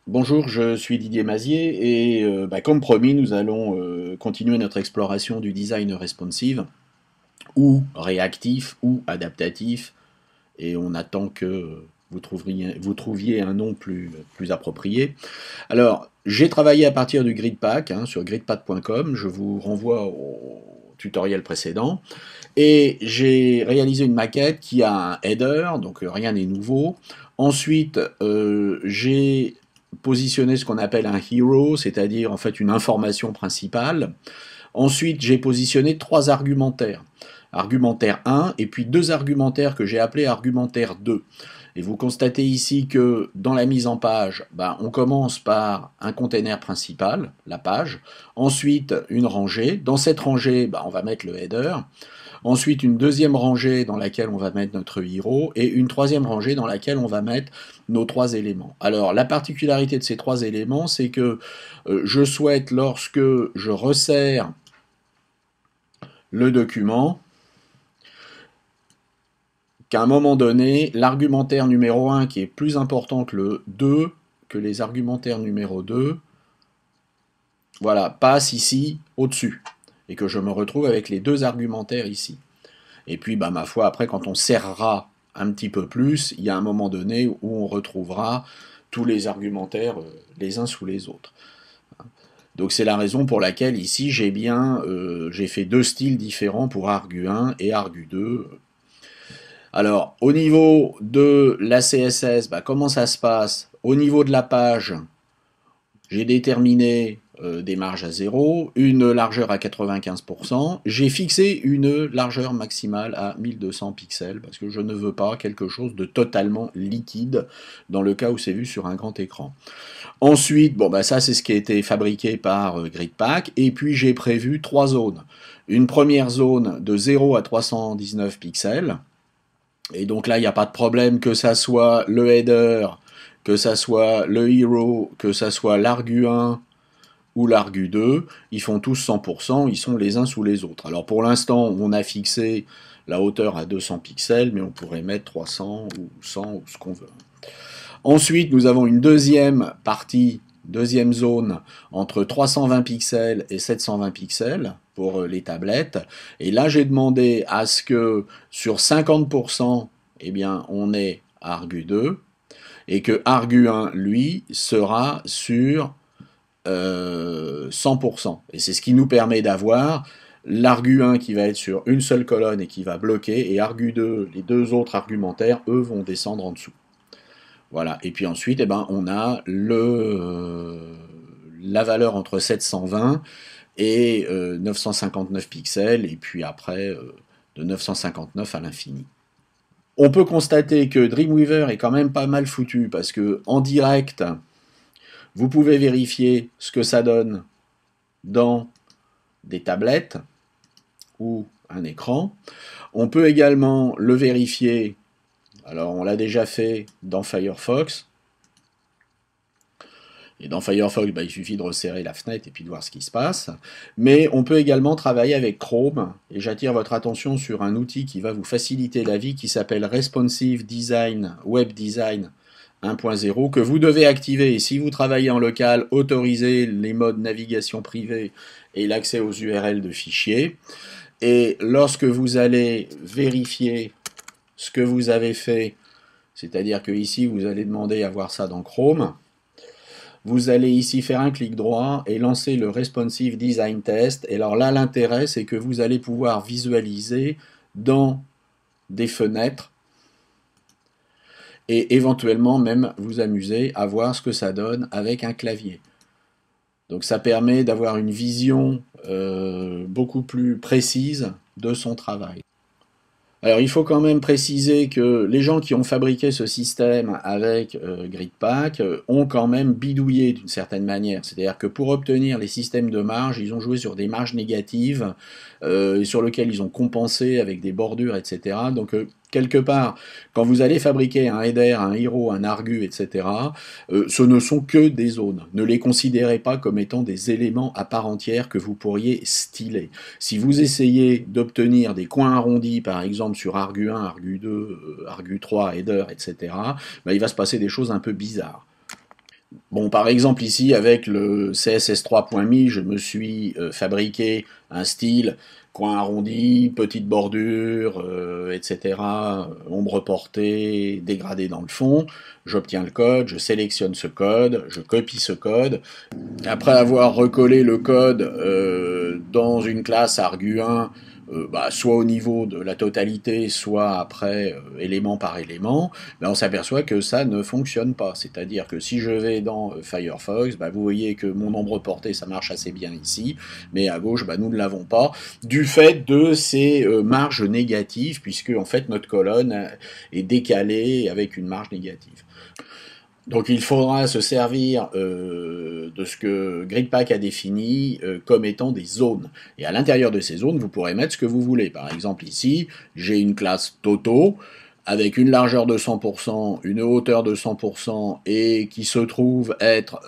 Bonjour, je suis Didier Mazier et comme promis, nous allons continuer notre exploration du design responsive ou réactif ou adaptatif et on attend que vous trouviez un nom plus approprié. Alors, j'ai travaillé à partir du GridPack sur gridpack.com, je vous renvoie au tutoriel précédent et j'ai réalisé une maquette qui a un header, donc rien n'est nouveau. Ensuite, j'ai positionné ce qu'on appelle un hero, c'est-à-dire en fait une information principale. Ensuite, j'ai positionné trois argumentaires. Argumentaire 1 et puis deux argumentaires que j'ai appelés argumentaire 2. Et vous constatez ici que dans la mise en page, on commence par un container principal, la page, ensuite une rangée. Dans cette rangée, on va mettre le header. Ensuite, une deuxième rangée dans laquelle on va mettre notre hero et une troisième rangée dans laquelle on va mettre nos trois éléments. Alors, la particularité de ces trois éléments, c'est que je souhaite, lorsque je resserre le document, qu'à un moment donné, l'argumentaire numéro 1, qui est plus important que le 2, que les argumentaires numéro 2, voilà, passe ici au-dessus. Et que je me retrouve avec les deux argumentaires ici. Et puis, ma foi, après, quand on serrera un petit peu plus, il y a un moment donné où on retrouvera tous les argumentaires les uns sous les autres. Donc c'est la raison pour laquelle ici j'ai fait deux styles différents pour argu1 et argu2. Alors au niveau de la CSS, comment ça se passe? Au niveau de la page, j'ai déterminé des marges à 0, une largeur à 95%. J'ai fixé une largeur maximale à 1200 pixels parce que je ne veux pas quelque chose de totalement liquide dans le cas où c'est vu sur un grand écran. Ensuite, ça c'est ce qui a été fabriqué par GridPack. Et puis j'ai prévu trois zones. Une première zone de 0 à 319 pixels. Et donc là, il n'y a pas de problème que ça soit le header, que ça soit le hero, que ça soit l'argu1 ou l'argu2, ils font tous 100%, ils sont les uns sous les autres. Alors pour l'instant, on a fixé la hauteur à 200 pixels, mais on pourrait mettre 300 ou 100 ou ce qu'on veut. Ensuite, nous avons une deuxième partie, deuxième zone, entre 320 pixels et 720 pixels pour les tablettes. Et là, j'ai demandé à ce que sur 50%, on ait argu2 et que argu1, lui, sera sur 100%. Et c'est ce qui nous permet d'avoir l'argu1 qui va être sur une seule colonne et qui va bloquer, et argu2, les deux autres argumentaires, eux, vont descendre en dessous. Voilà. Et puis ensuite, on a la valeur entre 720 et 959 pixels, et puis après de 959 à l'infini. On peut constater que Dreamweaver est quand même pas mal foutu, parce que en direct, vous pouvez vérifier ce que ça donne dans des tablettes ou un écran. On peut également le vérifier, alors on l'a déjà fait dans Firefox. Et dans Firefox, il suffit de resserrer la fenêtre et puis de voir ce qui se passe. Mais on peut également travailler avec Chrome, et j'attire votre attention sur un outil qui va vous faciliter la vie, qui s'appelle Responsive Design, Web Design 1.0, que vous devez activer. Et si vous travaillez en local, autorisez les modes navigation privée et l'accès aux URL de fichiers. Et lorsque vous allez vérifier ce que vous avez fait, c'est-à-dire que ici vous allez demander à voir ça dans Chrome, vous allez ici faire un clic droit et lancer le Responsive Design Test. Et alors là, l'intérêt, c'est que vous allez pouvoir visualiser dans des fenêtres et éventuellement même vous amuser à voir ce que ça donne avec un clavier. Donc ça permet d'avoir une vision beaucoup plus précise de son travail. Alors il faut quand même préciser que les gens qui ont fabriqué ce système avec GridPack ont quand même bidouillé d'une certaine manière. C'est-à-dire que pour obtenir les systèmes de marge, ils ont joué sur des marges négatives sur lesquelles ils ont compensé avec des bordures, etc. Donc quelque part, quand vous allez fabriquer un header, un hero, un argu, etc., ce ne sont que des zones. Ne les considérez pas comme étant des éléments à part entière que vous pourriez styler. Si vous essayez d'obtenir des coins arrondis, par exemple sur argu1, argu2, argu3, header, etc., il va se passer des choses un peu bizarres. Bon, par exemple, ici, avec le CSS3.me, je me suis fabriqué un style, coin arrondi, petite bordure, etc., ombre portée, dégradé dans le fond. J'obtiens le code, je sélectionne ce code, je copie ce code. Après avoir recollé le code dans une classe argu1, soit au niveau de la totalité, soit après élément par élément, ben on s'aperçoit que ça ne fonctionne pas. C'est-à-dire que si je vais dans Firefox, vous voyez que mon nombre porté, ça marche assez bien ici, mais à gauche, nous ne l'avons pas, du fait de ces marges négatives, puisque en fait notre colonne est décalée avec une marge négative. Donc il faudra se servir de ce que Gridpack a défini comme étant des zones. Et à l'intérieur de ces zones, vous pourrez mettre ce que vous voulez. Par exemple ici, j'ai une classe Toto avec une largeur de 100%, une hauteur de 100% et qui se trouve être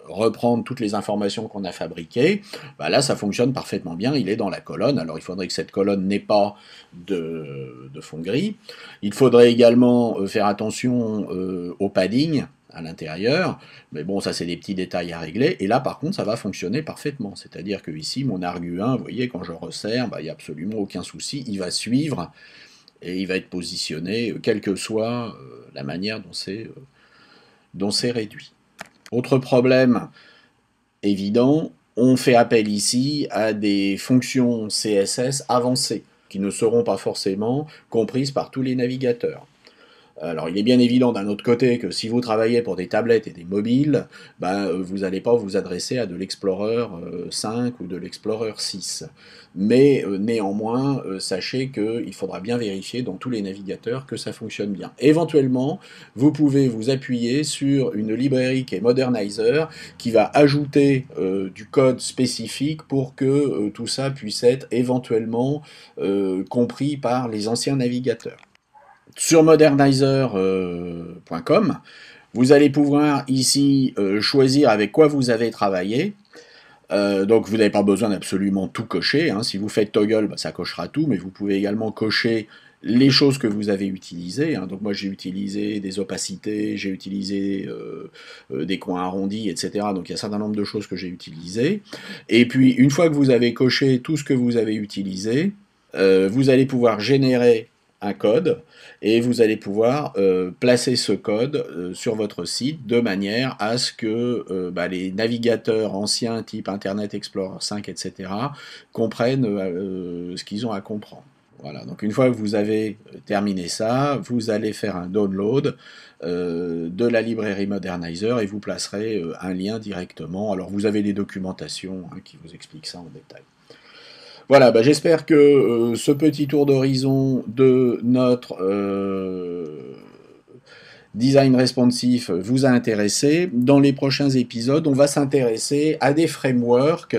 reprendre toutes les informations qu'on a fabriquées, là ça fonctionne parfaitement bien, il est dans la colonne. Alors il faudrait que cette colonne n'ait pas de fond gris. Il faudrait également faire attention au padding à l'intérieur, mais bon, ça c'est des petits détails à régler, et là par contre ça va fonctionner parfaitement, c'est-à-dire que ici mon argu1, vous voyez, quand je resserre, il n'y a absolument aucun souci, il va suivre, et il va être positionné, quelle que soit la manière dont c'est réduit. Autre problème évident, on fait appel ici à des fonctions CSS avancées, qui ne seront pas forcément comprises par tous les navigateurs. Alors il est bien évident d'un autre côté que si vous travaillez pour des tablettes et des mobiles, vous n'allez pas vous adresser à de l'Explorer 5 ou de l'Explorer 6. Mais néanmoins, sachez qu'il faudra bien vérifier dans tous les navigateurs que ça fonctionne bien. Éventuellement, vous pouvez vous appuyer sur une librairie qui est Modernizer, qui va ajouter du code spécifique pour que tout ça puisse être éventuellement compris par les anciens navigateurs. Sur modernizer.com, vous allez pouvoir ici choisir avec quoi vous avez travaillé. Donc vous n'avez pas besoin d'absolument tout cocher. Hein. Si vous faites toggle, ça cochera tout, mais vous pouvez également cocher les choses que vous avez utilisées. Hein. Donc moi j'ai utilisé des opacités, j'ai utilisé des coins arrondis, etc. Donc il y a un certain nombre de choses que j'ai utilisées. Et puis une fois que vous avez coché tout ce que vous avez utilisé, vous allez pouvoir générer un code et vous allez pouvoir placer ce code sur votre site de manière à ce que les navigateurs anciens type Internet Explorer 5, etc. comprennent ce qu'ils ont à comprendre. Voilà, donc une fois que vous avez terminé ça, vous allez faire un download de la librairie Modernizer et vous placerez un lien directement. Alors vous avez les documentations qui vous expliquent ça en détail. Voilà, j'espère que ce petit tour d'horizon de notre design responsif vous a intéressé. Dans les prochains épisodes, on va s'intéresser à des frameworks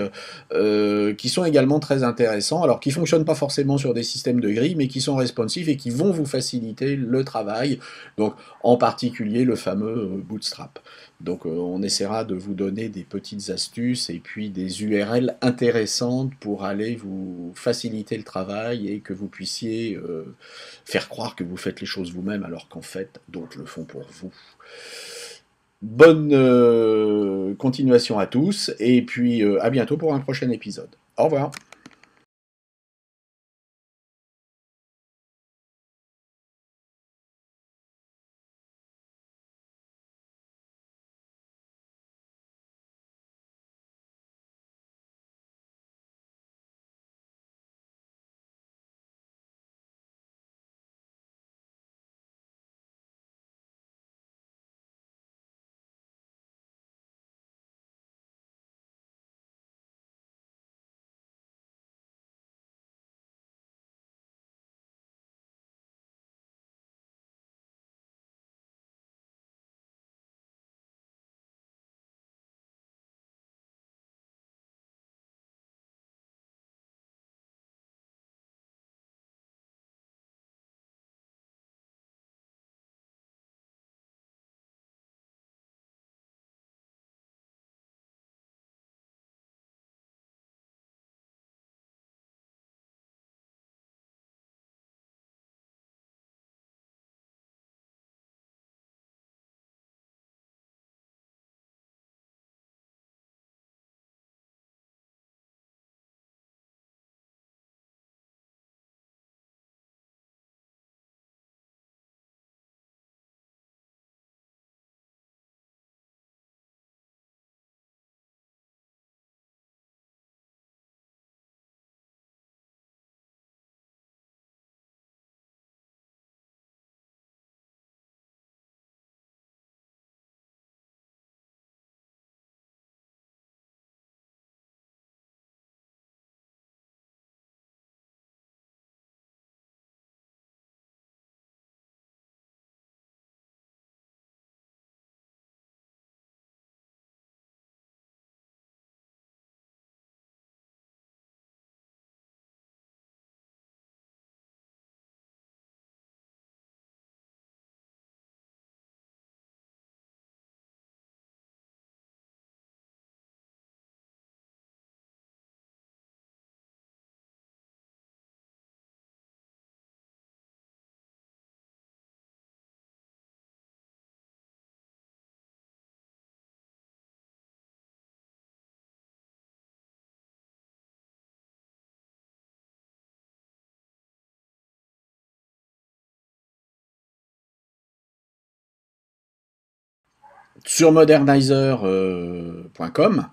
qui sont également très intéressants, alors qui ne fonctionnent pas forcément sur des systèmes de grille, mais qui sont responsifs et qui vont vous faciliter le travail, donc en particulier le fameux Bootstrap. Donc on essaiera de vous donner des petites astuces et puis des URL intéressantes pour aller vous faciliter le travail et que vous puissiez faire croire que vous faites les choses vous-même alors qu'en fait d'autres le font pour vous. Bonne continuation à tous et puis à bientôt pour un prochain épisode. Au revoir. Sur modernizer.com,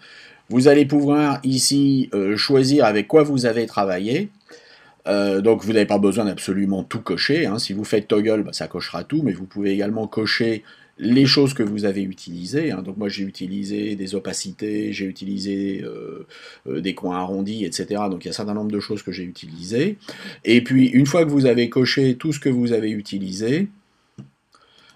vous allez pouvoir ici choisir avec quoi vous avez travaillé. Donc vous n'avez pas besoin d'absolument tout cocher, hein. Si vous faites toggle, bah, ça cochera tout, mais vous pouvez également cocher les choses que vous avez utilisées, hein. Donc moi j'ai utilisé des opacités, j'ai utilisé des coins arrondis, etc. Donc il y a un certain nombre de choses que j'ai utilisées. Et puis une fois que vous avez coché tout ce que vous avez utilisé,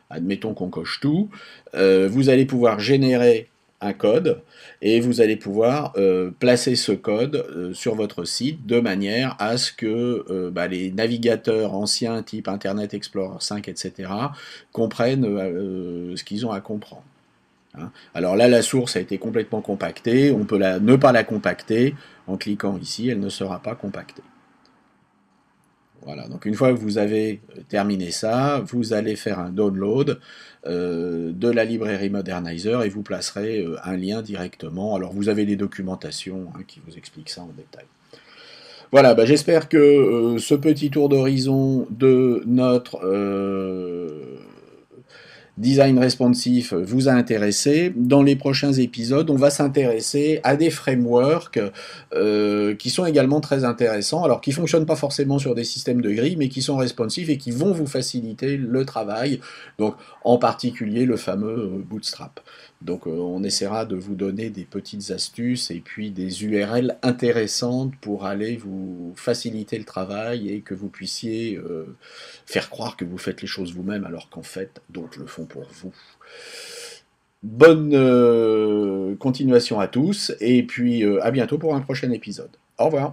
admettons qu'on coche tout, vous allez pouvoir générer un code et vous allez pouvoir placer ce code sur votre site de manière à ce que les navigateurs anciens type Internet Explorer 5, etc. comprennent ce qu'ils ont à comprendre. Hein. Alors là, la source a été complètement compactée, on peut ne pas la compacter, en cliquant ici, elle ne sera pas compactée. Voilà, donc une fois que vous avez terminé ça, vous allez faire un download de la librairie Modernizer et vous placerez un lien directement. Alors vous avez les documentations qui vous expliquent ça en détail. Voilà, j'espère que ce petit tour d'horizon de notre design responsif vous a intéressé. Dans les prochains épisodes, on va s'intéresser à des frameworks qui sont également très intéressants, alors qui ne fonctionnent pas forcément sur des systèmes de grille, mais qui sont responsifs et qui vont vous faciliter le travail, donc en particulier le fameux Bootstrap. Donc on essaiera de vous donner des petites astuces et puis des URL intéressantes pour aller vous faciliter le travail et que vous puissiez faire croire que vous faites les choses vous-même alors qu'en fait d'autres le font pour vous. Bonne continuation à tous et puis à bientôt pour un prochain épisode. Au revoir.